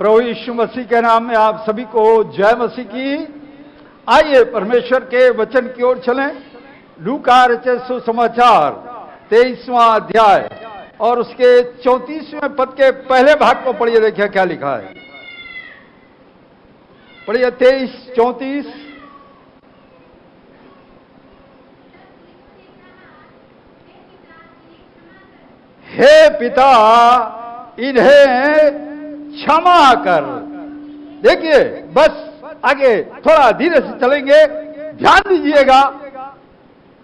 प्रभु यीशु मसीह के नाम में आप सभी को जय मसीह की। आइए परमेश्वर के वचन की ओर चलें। लूका रचित सुसमाचार 23वां अध्याय और उसके 34वें पद के पहले भाग को पढ़िए। देखिए क्या लिखा है, पढ़िए 23-34। हे पिता इन्हें क्षमा कर। देखिए बस आगे थोड़ा धीरे से चलेंगे, ध्यान दीजिएगा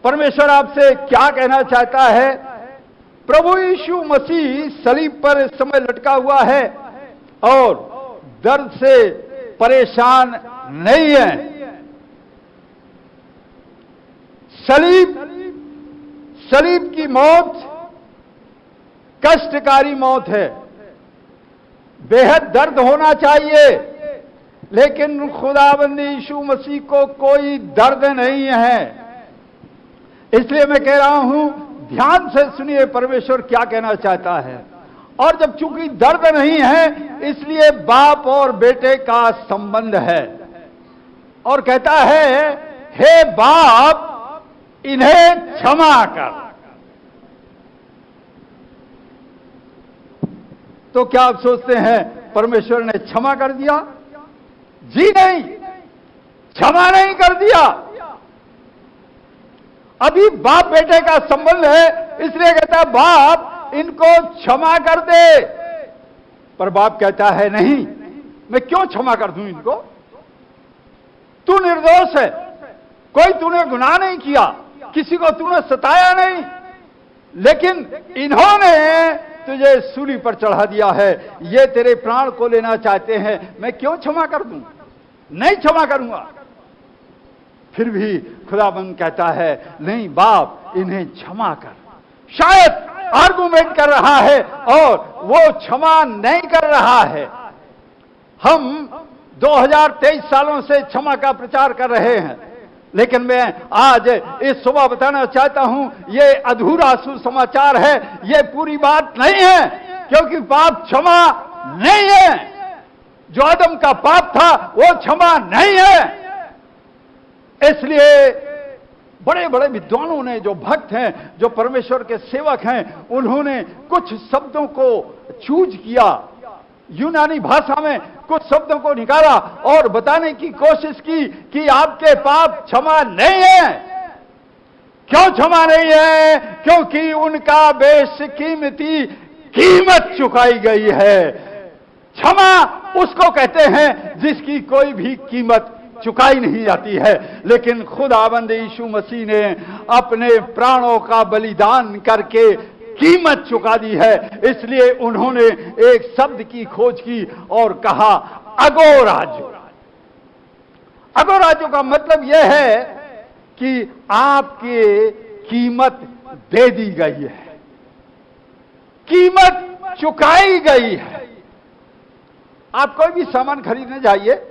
परमेश्वर आपसे क्या कहना चाहता है। प्रभु यीशु मसीह सलीब पर इस समय लटका हुआ है और दर्द से परेशान नहीं है। सलीब की मौत कष्टकारी मौत है, बेहद दर्द होना चाहिए, लेकिन खुदाबंद यीशु मसीह को कोई दर्द नहीं है। इसलिए मैं कह रहा हूं ध्यान से सुनिए परमेश्वर क्या कहना चाहता है। और जब चूंकि दर्द नहीं है इसलिए बाप और बेटे का संबंध है और कहता है हे बाप इन्हें क्षमा कर। तो क्या आप सोचते हैं परमेश्वर ने क्षमा कर दिया? जी नहीं, क्षमा नहीं कर दिया। अभी बाप बेटे का संबंध है इसलिए कहता है बाप इनको क्षमा कर दे। पर बाप कहता है नहीं, मैं क्यों क्षमा कर दूं इनको? तू निर्दोष है, कोई तूने गुनाह नहीं किया, किसी को तूने सताया नहीं, लेकिन इन्होंने तुझे सूली पर चढ़ा दिया है, ये तेरे प्राण को लेना चाहते हैं, मैं क्यों क्षमा कर दूं? नहीं क्षमा करूंगा। फिर भी खुदाबंद कहता है नहीं बाप इन्हें क्षमा कर। शायद आर्गुमेंट कर रहा है और वो क्षमा नहीं कर रहा है। हम 2023 सालों से क्षमा का प्रचार कर रहे हैं, लेकिन मैं आज इस सुबह बताना चाहता हूं ये अधूरा सुसमाचार है, ये पूरी बात नहीं है, क्योंकि पाप क्षमा नहीं है। जो आदम का पाप था वो क्षमा नहीं है। इसलिए बड़े बड़े विद्वानों ने, जो भक्त हैं, जो परमेश्वर के सेवक हैं, उन्होंने कुछ शब्दों को चूज किया, यूनानी भाषा में कुछ शब्दों को निकाला और बताने की कोशिश की कि आपके पाप क्षमा नहीं है। क्यों क्षमा नहीं है? क्योंकि उनका बेशकीमती कीमत चुकाई गई है। क्षमा उसको कहते हैं जिसकी कोई भी कीमत चुकाई नहीं जाती है, लेकिन खुदाबंद यीशु मसीह ने अपने प्राणों का बलिदान करके कीमत चुका दी है। इसलिए उन्होंने एक शब्द की खोज की और कहा अगोराजो। अगोराजो का मतलब यह है कि आपकी कीमत दे दी गई है, कीमत चुकाई गई है। आप कोई भी सामान खरीदने जाइए,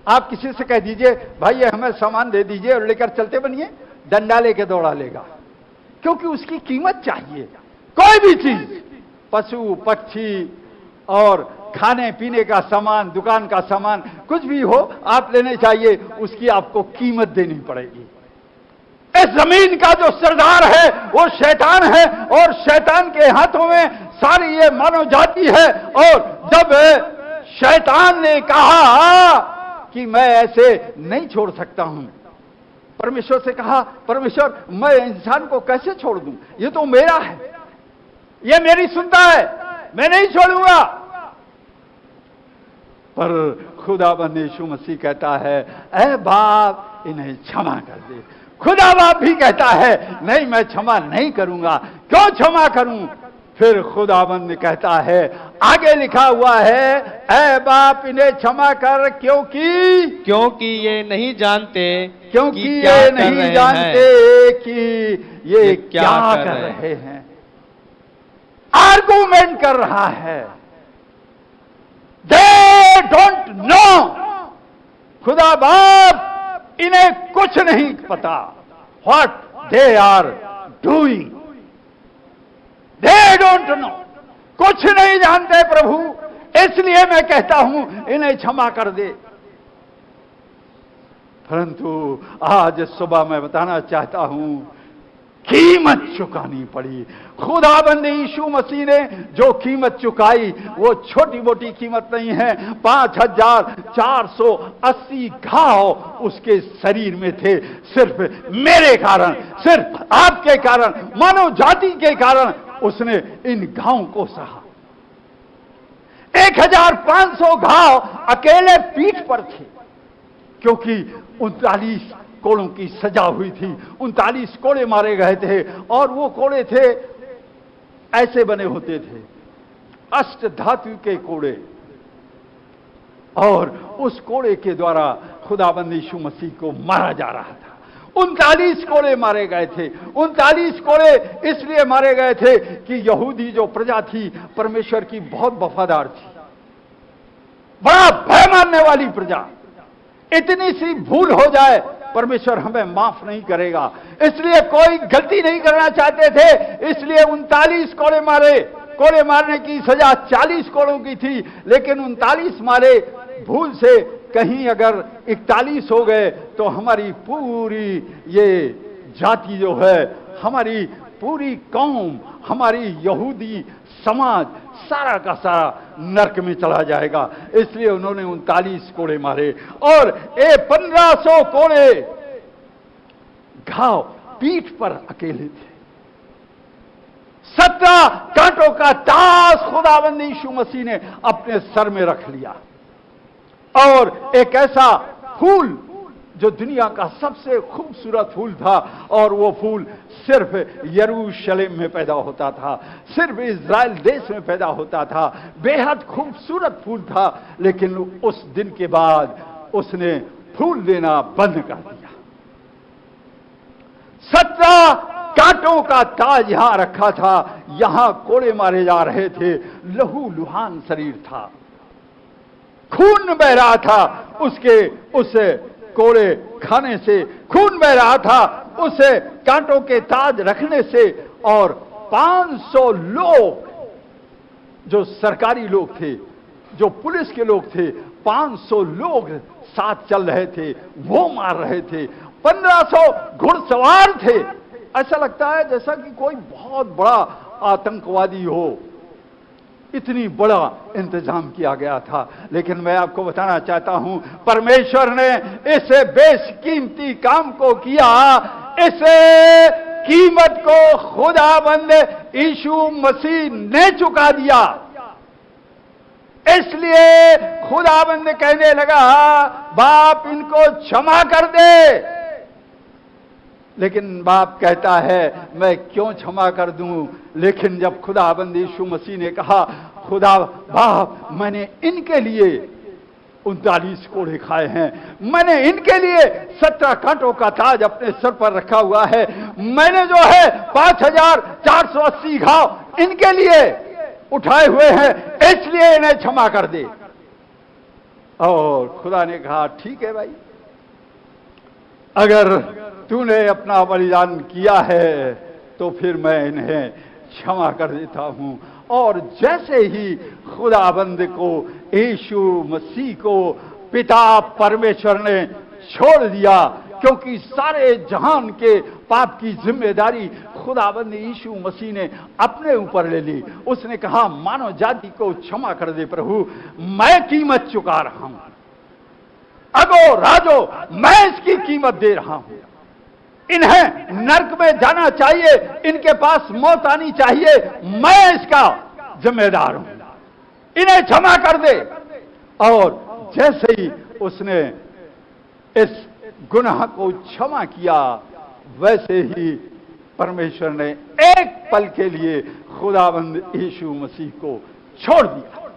आप किसी से कह दीजिए भाई ये हमें सामान दे दीजिए और लेकर चलते बनिए, डंडा लेके दौड़ा लेगा, क्योंकि उसकी कीमत चाहिए। कोई भी चीज, पशु पक्षी और खाने पीने का सामान, दुकान का सामान, कुछ भी हो आप लेने चाहिए, उसकी आपको कीमत देनी पड़ेगी। इस जमीन का जो सरदार है वो शैतान है और शैतान के हाथों में सारी ये मानव जाति है। और जब शैतान ने कहा कि मैं ऐसे नहीं छोड़ सकता हूं, परमेश्वर से कहा परमेश्वर मैं इंसान को कैसे छोड़ दूं, ये तो मेरा है, ये मेरी सुनता है, मैं नहीं छोड़ूंगा। पर खुदाबंद यीशु मसीह कहता है ऐ बाप इन्हें क्षमा कर दे। खुदा बाप भी कहता है नहीं मैं क्षमा नहीं करूंगा। क्यों क्षमा करूं? फिर खुदाबंद कहता है, आगे लिखा हुआ है ऐ बाप इन्हें क्षमा कर क्योंकि ये नहीं जानते, क्योंकि ये नहीं जानते कि ये क्या कर रहे हैं। आर्गुमेंट कर रहा है, दे डोंट नो। खुदा बाप इन्हें कुछ नहीं पता what they are doing. They don't know, कुछ नहीं जानते प्रभु, इसलिए मैं कहता हूं इन्हें क्षमा कर दे। परंतु आज सुबह मैं बताना चाहता हूं, कीमत चुकानी पड़ी। खुदाबंद यीशु मसीह ने जो कीमत चुकाई वो छोटी मोटी कीमत नहीं है। 5480 घाव उसके शरीर में थे, सिर्फ मेरे कारण, सिर्फ आपके कारण, मानव जाति के कारण उसने इन घावों को सहा। 1500 घाव अकेले पीठ पर थे, क्योंकि 39 कोड़ों की सजा हुई थी। 39 कोड़े मारे गए थे, और वो कोड़े थे ऐसे बने होते थे, अष्ट धातु के कोड़े, और उस कोड़े के द्वारा खुदाबंद यीशु मसीह को मारा जा रहा था। 39 कोड़े मारे गए थे। 39 कोड़े इसलिए मारे गए थे कि यहूदी जो प्रजा थी परमेश्वर की बहुत वफादार थी, बड़ा भय मानने वाली प्रजा। इतनी सी भूल हो जाए परमेश्वर हमें माफ नहीं करेगा, इसलिए कोई गलती नहीं करना चाहते थे, इसलिए 39 कोड़े मारे। कोड़े मारने की सजा 40 कोड़ों की थी, लेकिन 39 मारे। भूल से कहीं अगर 41 हो गए तो हमारी पूरी ये जाति जो है, हमारी पूरी कौम, हमारी यहूदी समाज सारा का सारा नरक में चला जाएगा। इसलिए उन्होंने 39 कोड़े मारे, और 1500 कोड़े घाव पीठ पर अकेले थे। 17 कांटों का ताज खुदाबंद यीशु मसीह ने अपने सर में रख लिया, और एक ऐसा फूल जो दुनिया का सबसे खूबसूरत फूल था, और वो फूल सिर्फ यरूशलेम में पैदा होता था, सिर्फ इज़राइल देश में पैदा होता था। बेहद खूबसूरत फूल था, लेकिन उस दिन के बाद उसने फूल देना बंद कर दिया। 17 कांटों का ताज यहां रखा था, यहां कोड़े मारे जा रहे थे, लहू लुहान शरीर था, खून बह रहा था उसके, उस कोड़े खाने से खून बह रहा था, उसे कांटों के ताज रखने से। और 500 लोग जो सरकारी लोग थे, जो पुलिस के लोग थे, 500 लोग साथ चल रहे थे, वो मार रहे थे। 1500 घुड़सवार थे। ऐसा लगता है जैसा कि कोई बहुत बड़ा आतंकवादी हो, इतनी बड़ा इंतजाम किया गया था। लेकिन मैं आपको बताना चाहता हूं, परमेश्वर ने इस बेशकीमती काम को किया, इस कीमत को खुदाबंद यीशु मसीह ने चुका दिया। इसलिए खुदाबंद कहने लगा, बाप इनको क्षमा कर दे। लेकिन बाप कहता है, मैं क्यों क्षमा कर दूं? लेकिन जब खुदाबंद यीशु मसीह ने कहा, खुदा बाप मैंने इनके लिए 39 कोड़े खाए हैं, मैंने इनके लिए 17 कांटों का ताज अपने सर पर रखा हुआ है, मैंने जो है 5480 घाव इनके लिए उठाए हुए हैं, इसलिए इन्हें क्षमा कर दे। और खुदा ने कहा, ठीक है भाई, अगर तूने अपना बलिदान किया है तो फिर मैं इन्हें क्षमा कर देता हूं। और जैसे ही खुदाबंद को, यीशु मसीह को पिता परमेश्वर ने छोड़ दिया, क्योंकि सारे जहान के पाप की जिम्मेदारी खुदाबंद यीशु मसीह ने अपने ऊपर ले ली। उसने कहा, मानव जाति को क्षमा कर दे प्रभु, मैं कीमत चुका रहा हूं, अगो राजो मैं इसकी कीमत दे रहा हूं। इन्हें नरक में जाना चाहिए, इनके पास मौत आनी चाहिए, मैं इसका जिम्मेदार हूं, इन्हें क्षमा कर दे। और जैसे ही उसने इस गुनाह को क्षमा किया, वैसे ही परमेश्वर ने एक पल के लिए खुदाबंद यीशु मसीह को छोड़ दिया,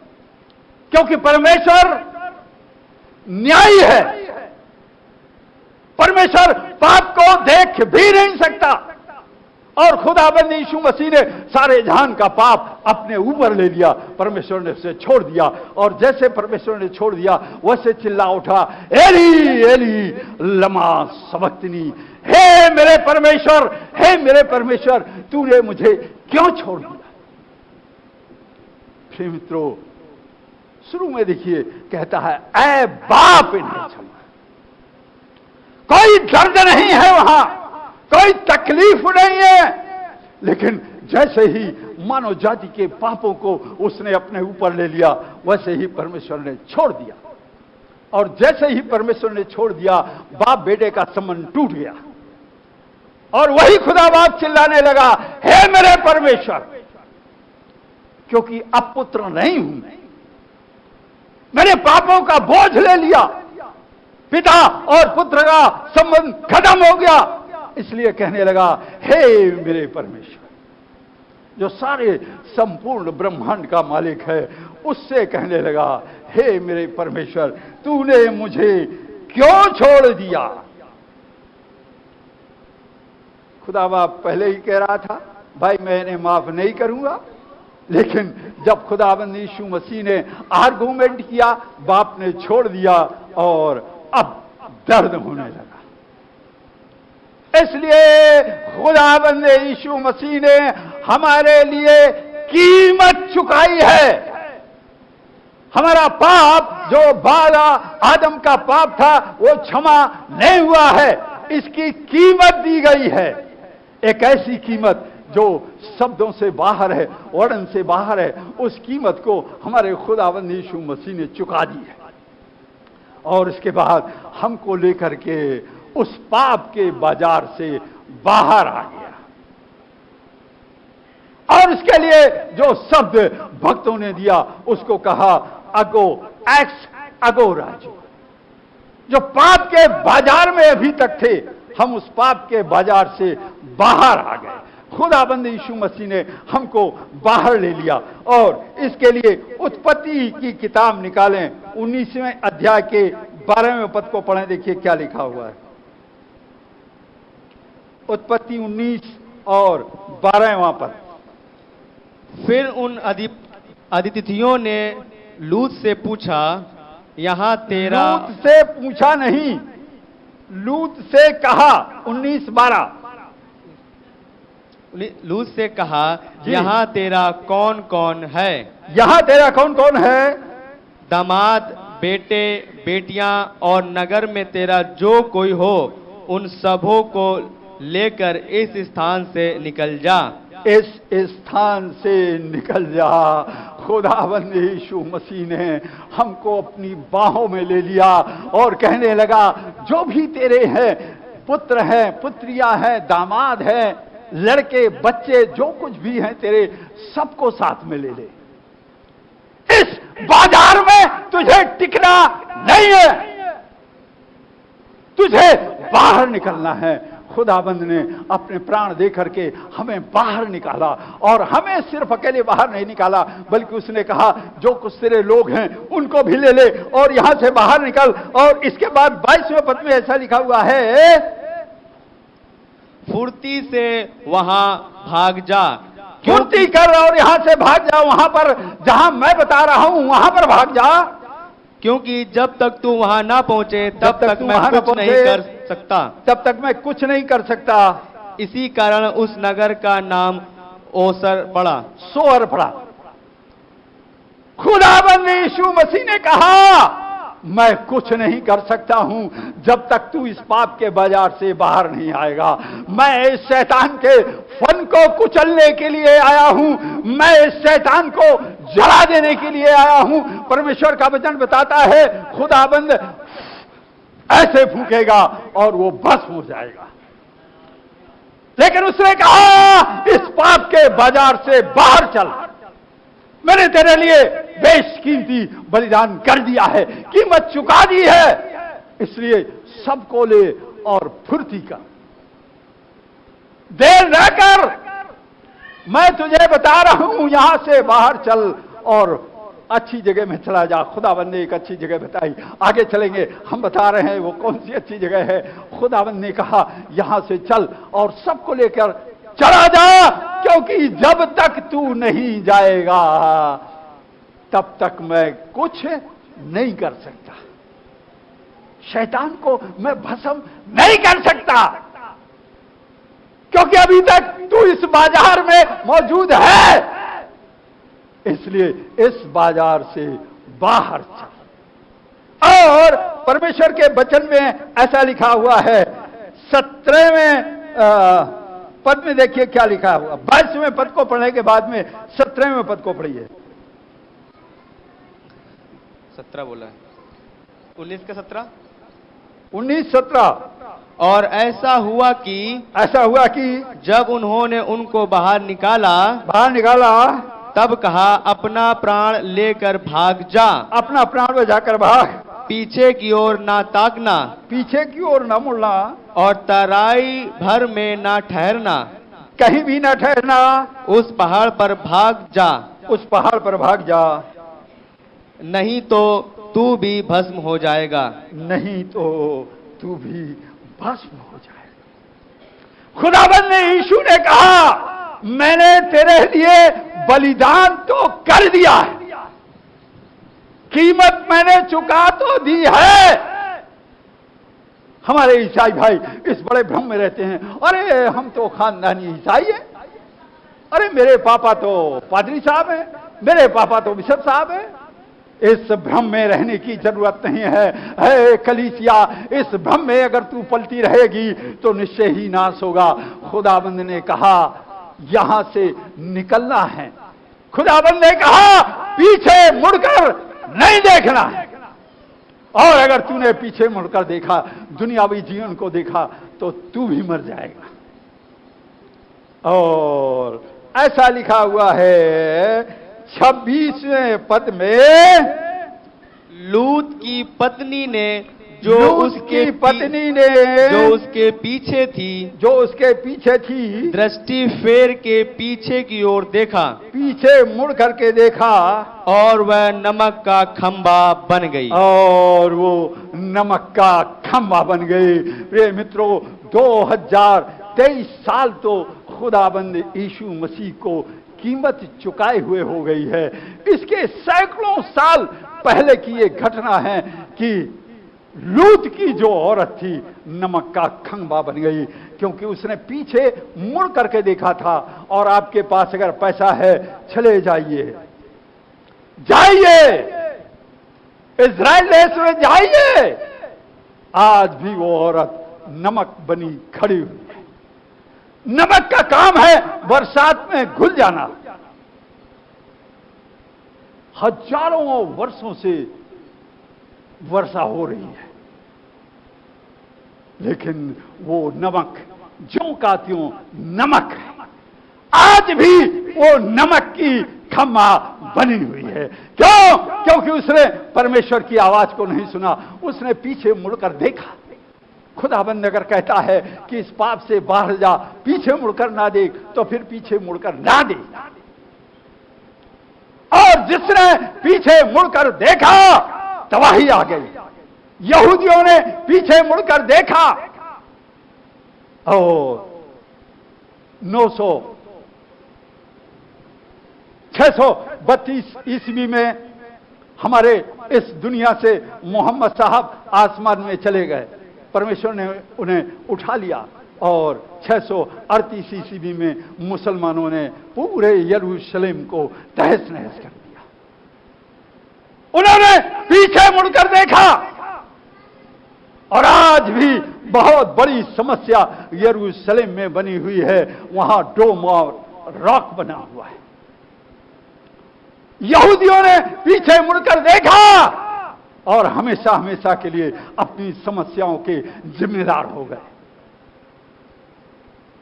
क्योंकि परमेश्वर न्यायी है। परमेश्वर पाप को देख भी नहीं सकता, और खुदाबंद यीशु मसीह ने सारे जहान का पाप अपने ऊपर ले लिया। परमेश्वर ने उसे छोड़ दिया, और जैसे परमेश्वर ने छोड़ दिया वैसे चिल्ला उठा, एली एली लमा सबक्तनी, हे मेरे परमेश्वर, हे मेरे परमेश्वर, तूने मुझे क्यों छोड़ दिया? प्रिय मित्रों, शुरू में देखिए कहता है, ऐ बाप इन्हें क्षमा। कोई दर्द नहीं है वहां, कोई तकलीफ नहीं है, लेकिन जैसे ही मानव जाति के पापों को उसने अपने ऊपर ले लिया, वैसे ही परमेश्वर ने छोड़ दिया। और जैसे ही परमेश्वर ने छोड़ दिया, बाप बेटे का संबंध टूट गया। और वही खुदा बाप चिल्लाने लगा, हे मेरे परमेश्वर, क्योंकि अब पुत्र नहीं हूं, मेरे पापों का बोझ ले लिया, पिता और पुत्र का संबंध खत्म हो गया। इसलिए कहने लगा, हे मेरे परमेश्वर, जो सारे संपूर्ण ब्रह्मांड का मालिक है, उससे कहने लगा, हे मेरे परमेश्वर, तूने मुझे क्यों छोड़ दिया? खुदा बाप पहले ही कह रहा था, भाई मैं इन्हें माफ नहीं करूंगा, लेकिन जब खुदाबंद यीशु मसीह ने आर्गुमेंट किया, बाप ने छोड़ दिया और अब दर्द होने लगा। इसलिए खुदाबंद यीशु मसीह ने हमारे लिए कीमत चुकाई है। हमारा पाप जो बाला आदम का पाप था, वो क्षमा नहीं हुआ है, इसकी कीमत दी गई है। एक ऐसी कीमत जो शब्दों से बाहर है, वर्णन से बाहर है, उस कीमत को हमारे खुदावंद यीशु मसीह ने चुका दी है। और इसके बाद हमको लेकर के उस पाप के बाजार से बाहर आ गया। और इसके लिए जो शब्द भक्तों ने दिया, उसको कहा अगो, एक्स अगो राजू। जो पाप के बाजार में अभी तक थे, हम उस पाप के बाजार से बाहर आ गए। खुदाबंद यीशु मसीह ने हमको बाहर ले लिया। और इसके लिए उत्पत्ति की किताब निकालें, 19वें अध्याय के 12वें पद को पढ़ें। देखिए क्या लिखा हुआ है। उत्पत्ति 19 और 12वां पद। फिर उन अतिथियों ने लूत से पूछा, यहाँ तेरा। लूत से पूछा नहीं, लूत से कहा। 19:12 लूत से कहा, यहाँ तेरा कौन कौन है? यहाँ तेरा कौन कौन है? दामाद, बेटे, बेटियां और नगर में तेरा जो कोई हो, उन सबों को लेकर इस स्थान से निकल जा। इस स्थान से निकल जा। खुदावंद यीशु मसीह ने हमको अपनी बाहों में ले लिया और कहने लगा, जो भी तेरे हैं, पुत्र हैं, पुत्रियां हैं, दामाद हैं, लड़के, बच्चे, जो कुछ भी हैं तेरे, सबको साथ में ले ले। इस बाजार में तुझे टिकना नहीं है, तुझे बाहर निकलना है। खुदाबंद ने अपने प्राण दे करके हमें बाहर निकाला। और हमें सिर्फ अकेले बाहर नहीं निकाला, बल्कि उसने कहा, जो कुछ तेरे लोग हैं उनको भी ले ले और यहां से बाहर निकल। और इसके बाद 22वें पद में ऐसा लिखा हुआ है, फुर्ती से वहां भाग जा। फुर्ती कर और यहां से भाग जा, वहां पर जहां मैं बता रहा हूं वहां पर भाग जा, क्योंकि जब तक तू वहां ना पहुंचे तब तक मैं कुछ नहीं कर सकता। तब तक मैं कुछ नहीं कर सकता। इसी कारण उस नगर का नाम ओसर पड़ा, सोअर पड़ा। खुदाबंद यीशु मसीह ने कहा, मैं कुछ नहीं कर सकता हूं जब तक तू इस पाप के बाजार से बाहर नहीं आएगा। मैं इस शैतान के फन को कुचलने के लिए आया हूं, मैं इस शैतान को जला देने के लिए आया हूं। परमेश्वर का वचन बताता है, खुदाबंद ऐसे फूकेगा और वो भस्म हो जाएगा। लेकिन उसने कहा, इस पाप के बाजार से बाहर चल, मैंने तेरे लिए बेशकीमती बलिदान कर दिया है, कीमत चुका दी है। इसलिए सबको ले और फुर्ती कर, देर न कर। मैं तुझे बता रहा हूं, यहां से बाहर चल और अच्छी जगह में चला जा। खुदाबंद ने एक अच्छी जगह बताई, आगे चलेंगे, हम बता रहे हैं वो कौन सी अच्छी जगह है। खुदाबंद ने कहा, यहां से चल और सबको लेकर चला जा, क्योंकि जब तक तू नहीं जाएगा तब तक मैं कुछ नहीं कर सकता। शैतान को मैं भस्म नहीं कर सकता, क्योंकि अभी तक तू इस बाजार में मौजूद है। इसलिए इस बाजार से बाहर चल। और परमेश्वर के वचन में ऐसा लिखा हुआ है 17वें पद में, देखिए क्या लिखा हुआ। 22वें पद को पढ़ने के बाद में 17वें पद को पढ़िए। 17 बोला है, 19 का 17, 19-17। और ऐसा हुआ कि जब उन्होंने उनको बाहर निकाला तब कहा, अपना प्राण लेकर भाग जा, अपना प्राण में जाकर भाग, पीछे की ओर ना ताकना, पीछे की ओर न मुड़ना, और तराई भर में ना ठहरना, कहीं भी न ठहरना, उस पहाड़ पर भाग जा, उस पहाड़ पर भाग जा, नहीं तो तू भी भस्म हो जाएगा, नहीं तो तू भी भस्म हो जाएगा। खुदाबंद ने, यीशु ने कहा, मैंने तेरे लिए बलिदान तो कर दिया है, कीमत मैंने चुका तो दी है। हमारे ईसाई भाई इस बड़े भ्रम में रहते हैं, अरे हम तो खानदानी ईसाई हैं, अरे मेरे पापा तो पादरी साहब हैं, मेरे पापा तो बिशप साहब हैं। इस भ्रम में रहने की जरूरत नहीं है कलीसिया। इस भ्रम में अगर तू पलती रहेगी तो निश्चय ही नाश होगा। खुदाबंद ने कहा यहां से निकलना है। खुदाबंद ने कहा पीछे मुड़कर नहीं देखना है। और अगर तूने पीछे मुड़कर देखा, दुनियावी जीवन को देखा, तो तू भी मर जाएगा। और ऐसा लिखा हुआ है 26वें पद में, लूत की पत्नी ने जो उसके पीछे थी, दृष्टि फेर के पीछे की ओर देखा, पीछे मुड़ करके देखा, और वह नमक का खंबा बन गई, और वो नमक का खंबा बन गई। प्रिय मित्रों, 2023 साल तो खुदाबंद यीशु मसीह को कीमत चुकाए हुए हो गई है। इसके सैकड़ों साल पहले की ये घटना है कि लूत की जो औरत थी नमक का खंबा बन गई, क्योंकि उसने पीछे मुड़ करके देखा था। और आपके पास अगर पैसा है, चले जाइए इज़राइल देश में जाइए, आज भी वो औरत नमक बनी खड़ी हुई है। नमक का काम है बरसात में घुल जाना। हजारों वर्षों से वर्षा हो रही है, लेकिन वो नमक ज्यों का त्यों नमक है। आज भी वो नमक की खम्मा बनी हुई है। क्यों? क्योंकि उसने परमेश्वर की आवाज को नहीं सुना, उसने पीछे मुड़कर देखा। खुदाबंद अगर कहता है कि इस पाप से बाहर जा, पीछे मुड़कर ना देख, तो फिर पीछे मुड़कर ना देख। और जिसने पीछे मुड़कर देखा, तबाही आ गई। यहूदियों ने पीछे मुड़कर देखा और 632 ईस्वी में हमारे इस दुनिया से मोहम्मद साहब आसमान में चले गए। परमेश्वर ने उन्हें उठा लिया और 638 ईस्वी में मुसलमानों ने पूरे यरूशलेम को तहस नहस कर दिया। उन्होंने पीछे मुड़कर देखा और आज भी बहुत बड़ी समस्या यरूशलेम में बनी हुई है। वहां डोम और रॉक बना हुआ है। यहूदियों ने पीछे मुड़कर देखा और हमेशा हमेशा के लिए अपनी समस्याओं के जिम्मेदार हो गए।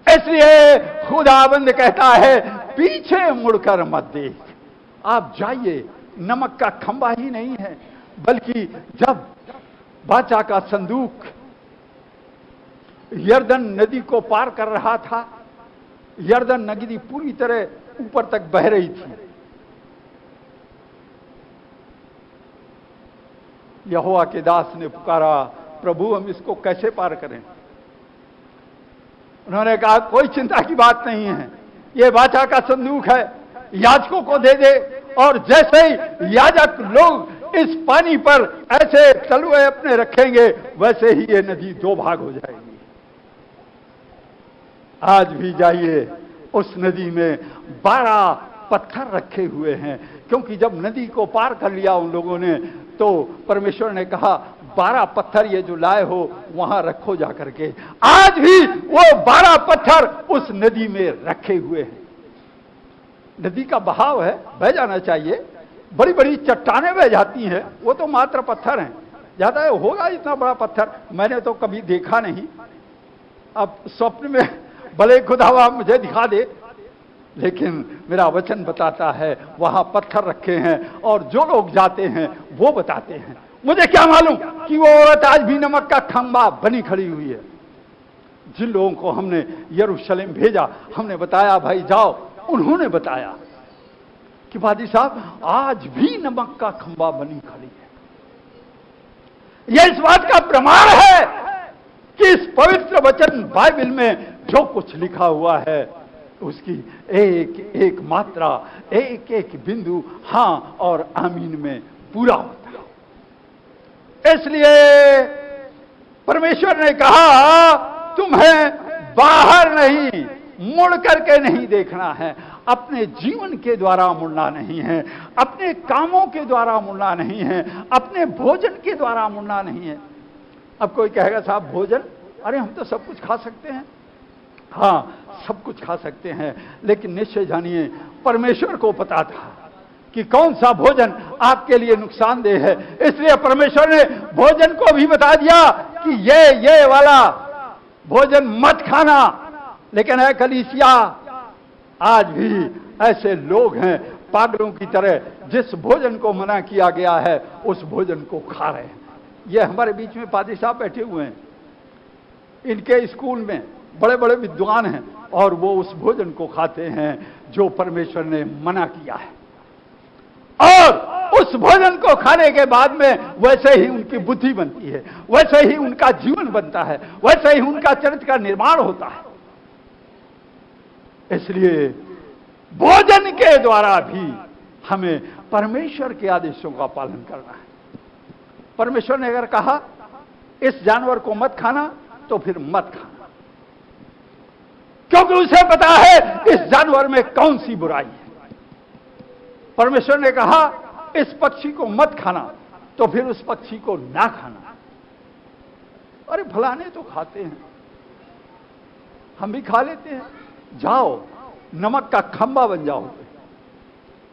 इसलिए खुदाबंद कहता है पीछे मुड़कर मत देख। आप जाइए, नमक का खंबा ही नहीं है, बल्कि जब वाचा का संदूक यरदन नदी को पार कर रहा था, यरदन नदी पूरी तरह ऊपर तक बह रही थी। यहोवा के दास ने पुकारा, प्रभु हम इसको कैसे पार करें? उन्होंने कहा कोई चिंता की बात नहीं है, ये वाचा का संदूक है, याजकों को दे दे। और जैसे ही याजक लोग इस पानी पर ऐसे तलुए अपने रखेंगे, वैसे ही ये नदी दो भाग हो जाएगी। आज भी जाइए, उस नदी में 12 पत्थर रखे हुए हैं, क्योंकि जब नदी को पार कर लिया उन लोगों ने तो परमेश्वर ने कहा 12 पत्थर ये जो लाए हो वहां रखो जा करके। आज भी वो 12 पत्थर उस नदी में रखे हुए हैं। नदी का बहाव है, बह जाना चाहिए, बड़ी बड़ी चट्टानें बह जाती हैं, वो तो मात्र पत्थर हैं, ज्यादा होगा इतना बड़ा पत्थर मैंने तो कभी देखा नहीं। अब स्वप्न में भले खुदावा मुझे दिखा दे, लेकिन मेरा वचन बताता है वहां पत्थर रखे हैं और जो लोग जाते हैं वो बताते हैं। मुझे क्या मालूम कि वो औरत आज भी नमक का खंबा बनी खड़ी हुई है। जिन लोगों को हमने यरूशलेम भेजा, हमने बताया भाई जाओ, उन्होंने बताया कि वादी साहब आज भी नमक का खंबा बनी खड़ी है। यह इस बात का प्रमाण है कि इस पवित्र वचन बाइबल में जो कुछ लिखा हुआ है उसकी एक एक मात्रा, एक एक बिंदु हां और आमीन में पूरा होता है। इसलिए परमेश्वर ने कहा तुम्हें बाहर नहीं मुड़ करके नहीं देखना है, अपने जीवन के द्वारा मुड़ना नहीं है, अपने कामों के द्वारा मुड़ना नहीं है, अपने भोजन के द्वारा मुड़ना नहीं है। अब कोई कहेगा साहब भोजन, अरे हम तो सब कुछ खा सकते हैं। हाँ सब कुछ खा सकते हैं, लेकिन निश्चय जानिए परमेश्वर को पता था कि कौन सा भोजन आपके लिए नुकसानदेह है, इसलिए परमेश्वर ने भोजन को भी बता दिया कि ये वाला भोजन मत खाना। लेकिन है कलीसिया, आज भी ऐसे लोग हैं पागलों की तरह, जिस भोजन को मना किया गया है उस भोजन को खा रहे हैं। ये हमारे बीच में पादी साहब बैठे हुए हैं, इनके स्कूल में बड़े बड़े विद्वान हैं और वो उस भोजन को खाते हैं जो परमेश्वर ने मना किया है, और उस भोजन को खाने के बाद में वैसे ही उनकी बुद्धि बनती है, वैसे ही उनका जीवन बनता है, वैसे ही उनका चरित्र का निर्माण होता है। इसलिए भोजन के द्वारा भी हमें परमेश्वर के आदेशों का पालन करना है। परमेश्वर ने अगर कहा इस जानवर को मत खाना तो फिर मत खाना, क्योंकि उसे पता है इस जानवर में कौन सी बुराई है। परमेश्वर ने कहा इस पक्षी को मत खाना तो फिर उस पक्षी को ना खाना। अरे फलाने तो खाते हैं, हम भी खा लेते हैं, जाओ नमक का खंबा बन जाओ।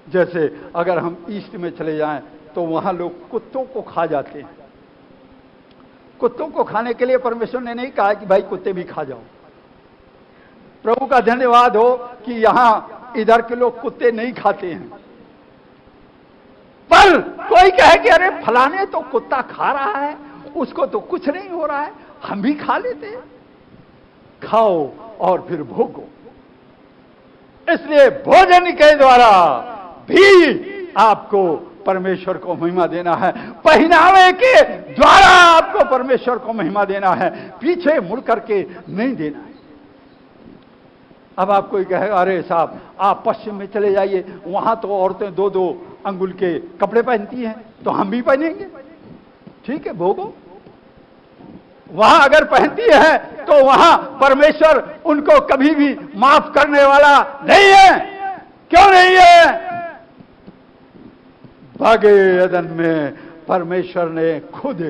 जैसे अगर हम ईस्ट में चले जाएं तो वहां लोग कुत्तों को खा जाते हैं। कुत्तों को खाने के लिए परमेश्वर ने नहीं कहा कि भाई कुत्ते भी खा जाओ। प्रभु का धन्यवाद हो कि यहां इधर के लोग कुत्ते नहीं खाते हैं, पर कोई कहे कि अरे फलाने तो कुत्ता खा रहा है, उसको तो कुछ नहीं हो रहा है, हम भी खा लेते हैं। खाओ और फिर भोगो। इसलिए भोजन के द्वारा भी आपको परमेश्वर को महिमा देना है, पहनावे के द्वारा आपको परमेश्वर को महिमा देना है, पीछे मुड़ करके नहीं देना है। अब आप कोई कहेगा अरे साहब आप पश्चिम में चले जाइए, वहां तो औरतें 2-2 अंगुल के कपड़े पहनती हैं, तो हम भी पहनेंगे। ठीक है, भोगो। वहां अगर पहनती है तो वहां परमेश्वर उनको कभी भी माफ करने वाला नहीं है। क्यों नहीं है? भागे अदन में परमेश्वर ने खुद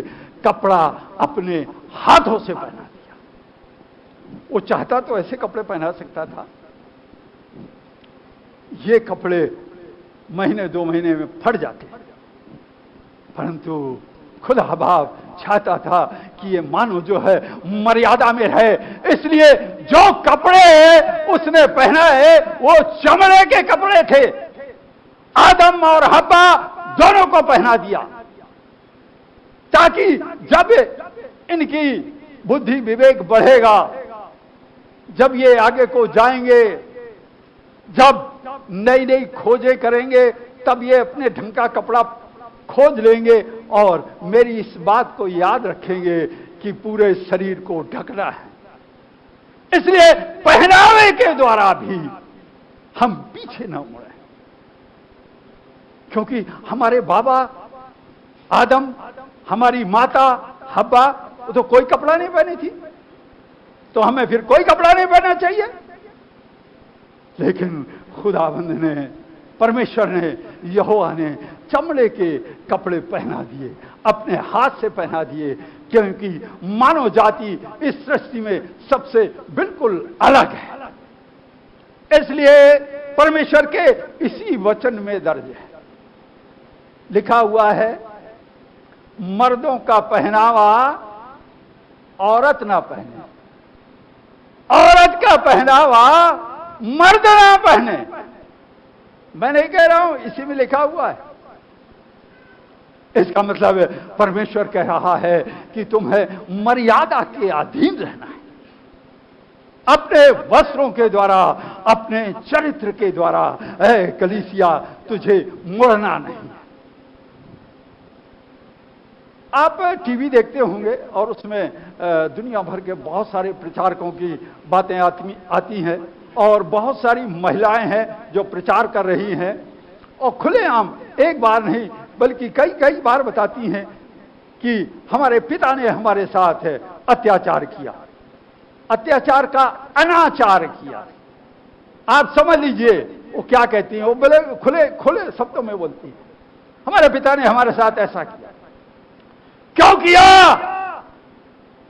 कपड़ा अपने हाथों से पहना दिया। वो चाहता तो ऐसे कपड़े पहना सकता था। ये कपड़े महीने 2 महीने में फट जाते, परंतु खुदा बाप चाहता था कि ये मानो जो है मर्यादा में रहे, इसलिए जो कपड़े उसने पहना है वो चमड़े के कपड़े थे। आदम और हव्वा दोनों को पहना दिया, ताकि जब इनकी बुद्धि विवेक बढ़ेगा, जब ये आगे को जाएंगे, जब नई नई खोजें करेंगे, तब ये अपने ढंग का कपड़ा खोज लेंगे और मेरी इस बात को याद रखेंगे कि पूरे शरीर को ढकना है। इसलिए पहनावे के द्वारा भी हम पीछे न मुड़े, क्योंकि हमारे बाबा आदम, हमारी माता हव्वा तो कोई कपड़ा नहीं पहनी थी, तो हमें फिर कोई कपड़ा नहीं पहनना चाहिए। लेकिन खुदाबंद ने परमेश्वर ने, यहोवा ने चमड़े के कपड़े पहना दिए, अपने हाथ से पहना दिए, क्योंकि मानव जाति इस सृष्टि में सबसे बिल्कुल अलग है। इसलिए परमेश्वर के इसी वचन में दर्ज है, लिखा हुआ है, मर्दों का पहनावा औरत ना पहने, औरत का पहनावा मर्द ना पहने। मैं नहीं कह रहा हूं, इसी में लिखा हुआ है। इसका मतलब है परमेश्वर कह रहा है कि तुम्हें मर्यादा के अधीन रहना है, अपने वस्त्रों के द्वारा, अपने चरित्र के द्वारा। ऐ कलीसिया, तुझे मुड़ना नहीं। आप टीवी देखते होंगे और उसमें दुनिया भर के बहुत सारे प्रचारकों की बातें आती हैं, और बहुत सारी महिलाएं हैं जो प्रचार कर रही हैं, और खुलेआम एक बार नहीं बल्कि कई कई बार बताती हैं कि हमारे पिता ने हमारे साथ अत्याचार किया, अत्याचार का अनाचार किया। आप समझ लीजिए वो क्या कहती हैं, वो बड़े खुले खुले शब्दों में बोलती हैं, हमारे पिता ने हमारे साथ ऐसा किया। क्यों किया?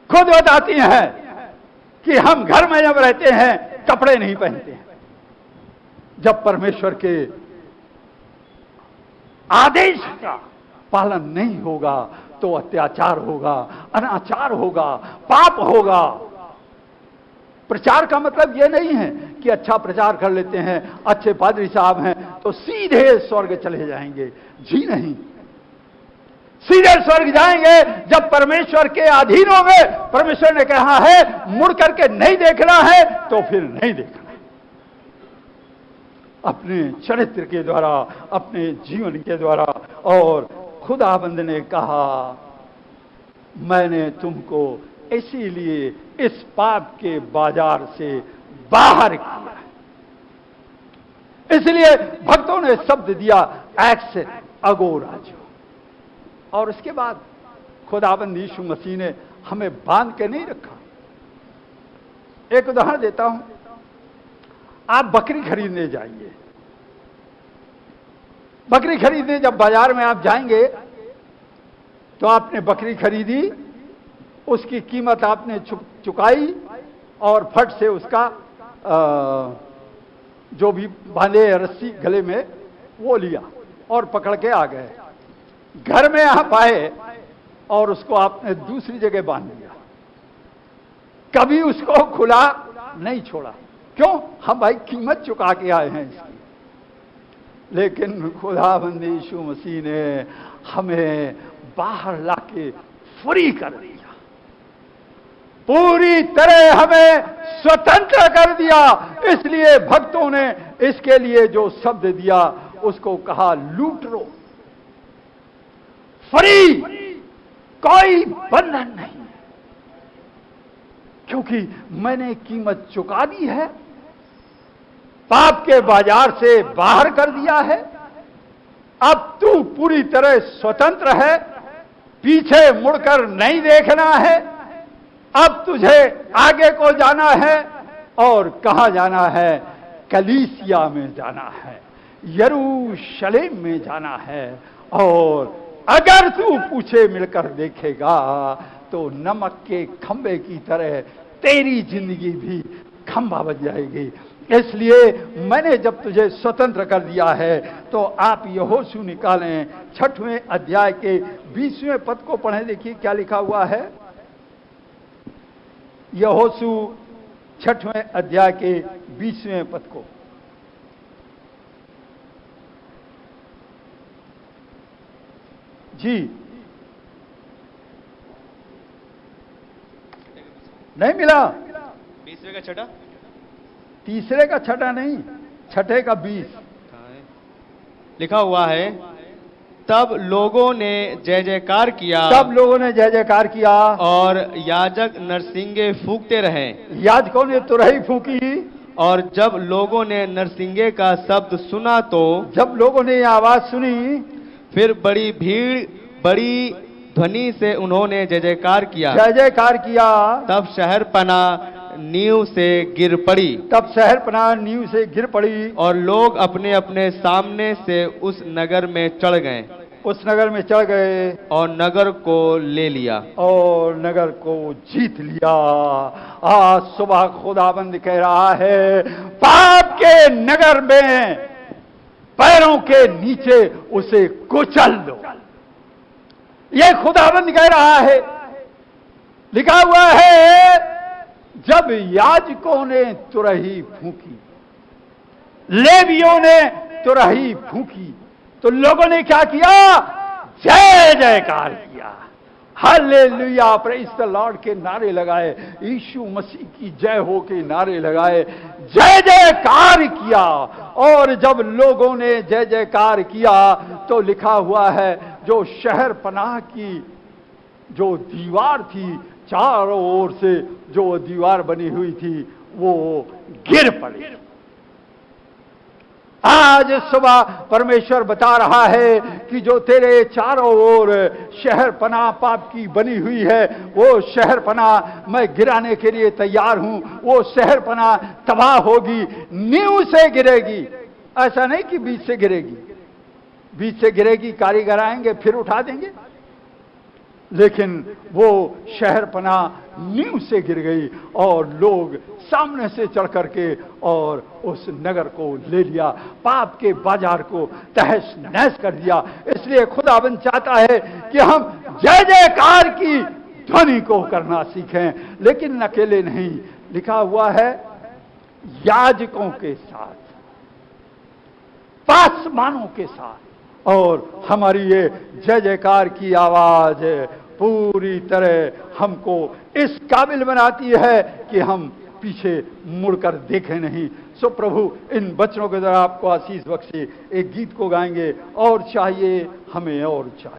खुद बताती हैं कि हम घर में जब रहते हैं कपड़े नहीं पहनते हैं। जब परमेश्वर के आदेश का पालन नहीं होगा तो अत्याचार होगा, अनाचार होगा, पाप होगा। प्रचार का मतलब यह नहीं है कि अच्छा प्रचार कर लेते हैं, अच्छे पादरी साहब हैं तो सीधे स्वर्ग चले जाएंगे। जी नहीं, सीधे स्वर्ग जाएंगे जब परमेश्वर के अधीन होंगे। परमेश्वर ने कहा है मुड़ करके नहीं देखना है तो फिर नहीं देखना है। अपने चरित्र के द्वारा, अपने जीवन के द्वारा। और खुदाबंद ने कहा मैंने तुमको इसीलिए इस पाप के बाजार से बाहर किया। इसलिए भक्तों ने शब्द दिया एक्स अगोराजो। और उसके बाद खुदाबंद यीशु मसीह ने हमें बांध के नहीं रखा। एक उदाहरण देता हूं, आप बकरी खरीदने जाइए, बकरी खरीदने जब बाजार में आप जाएंगे तो आपने बकरी खरीदी, उसकी कीमत आपने चुकाई और फट से उसका जो भी बांधे रस्सी गले में वो लिया और पकड़ के आ गए। घर में आप आए और उसको आपने दूसरी जगह बांध दिया, कभी उसको खुला नहीं छोड़ा। क्यों? हम भाई कीमत चुका के आए हैं इसकी। लेकिन खुदाबंद यीशु मसीह ने हमें बाहर लाके फ्री कर दिया, पूरी तरह हमें स्वतंत्र कर दिया। इसलिए भक्तों ने इसके लिए जो शब्द दिया उसको कहा लूटरो, फ्री, कोई बंधन नहीं, क्योंकि मैंने कीमत चुका दी है, पाप के बाजार से बाहर कर दिया है। अब तू पूरी तरह स्वतंत्र है, पीछे मुड़कर नहीं देखना है। अब तुझे आगे को जाना है, और कहां जाना है? कलीसिया में जाना है, यरूशलेम में जाना है। और अगर तू पूछे मिलकर देखेगा तो नमक के खंबे की तरह तेरी जिंदगी भी खंबा बन जाएगी। इसलिए मैंने जब तुझे स्वतंत्र कर दिया है तो आप यहोशू निकालें 6वें अध्याय के 20वें पद को पढ़ें। देखिए क्या लिखा हुआ है, यहोशू 6वें अध्याय के 20वें पद को। जी नहीं मिला? 20वें का छठा, तीसरे का छठा नहीं, छठे का 20 लिखा हुआ है। तब लोगों ने जय जयकार किया, तब लोगों ने जय जयकार किया, और याजक नरसिंगे फूंकते रहे। याजकों ने तुरही फूंकी। और जब लोगों ने नरसिंगे का शब्द सुना तो, जब लोगों ने यह आवाज सुनी, फिर बड़ी भीड़, बड़ी ध्वनि से उन्होंने जय जयकार किया, जय जयकार किया। तब शहर पना नींव से गिर पड़ी, तब शहरपनाह नींव से गिर पड़ी और लोग अपने अपने सामने से उस नगर में चढ़ गए, उस नगर में चढ़ गए और नगर को ले लिया। और नगर को जीत लिया। आज सुबह खुदाबंद कह रहा है, पाप के नगर में पैरों के नीचे उसे कुचल दो। ये खुदाबंद कह रहा है। लिखा हुआ है, जब याजकों ने तुरही फूंकी, लेवियों ने तुरही फूंकी, तो लोगों ने क्या किया? जय जयकार किया, हालेलुया, प्रेज द लॉर्ड के नारे लगाए, यीशु मसीह की जय हो के नारे लगाए, जय जयकार किया। और जब लोगों ने जय जयकार किया तो लिखा हुआ है, जो शहर पनाह की जो दीवार थी, चारों ओर से जो दीवार बनी हुई थी, वो गिर पड़ी। आज सुबह परमेश्वर बता रहा है कि जो तेरे चारों ओर शहर पनाह पाप की बनी हुई है, वो शहर पनाह मैं गिराने के लिए तैयार हूं। वो शहर पनाह तबाह होगी, नींव से गिरेगी। ऐसा नहीं कि बीच से गिरेगी, बीच से गिरेगी, कारीगर आएंगे फिर उठा देंगे, लेकिन वो शहर पनाह नींव से गिर गई और लोग सामने से चढ़ करके और उस नगर को ले लिया, पाप के बाजार को तहस नहस कर दिया। इसलिए खुदाबंद चाहता है कि हम जय जयकार की ध्वनि को करना सीखें, लेकिन अकेले नहीं। लिखा हुआ है, याजकों के साथ, पासवानों के साथ। और हमारी ये जय जयकार की आवाज पूरी तरह हमको इस काबिल बनाती है कि हम पीछे मुड़कर देखें नहीं। सो प्रभु इन बच्चों के द्वारा आपको आशीष बख्शे। एक गीत को गाएंगे, और चाहिए हमें और चाहिए।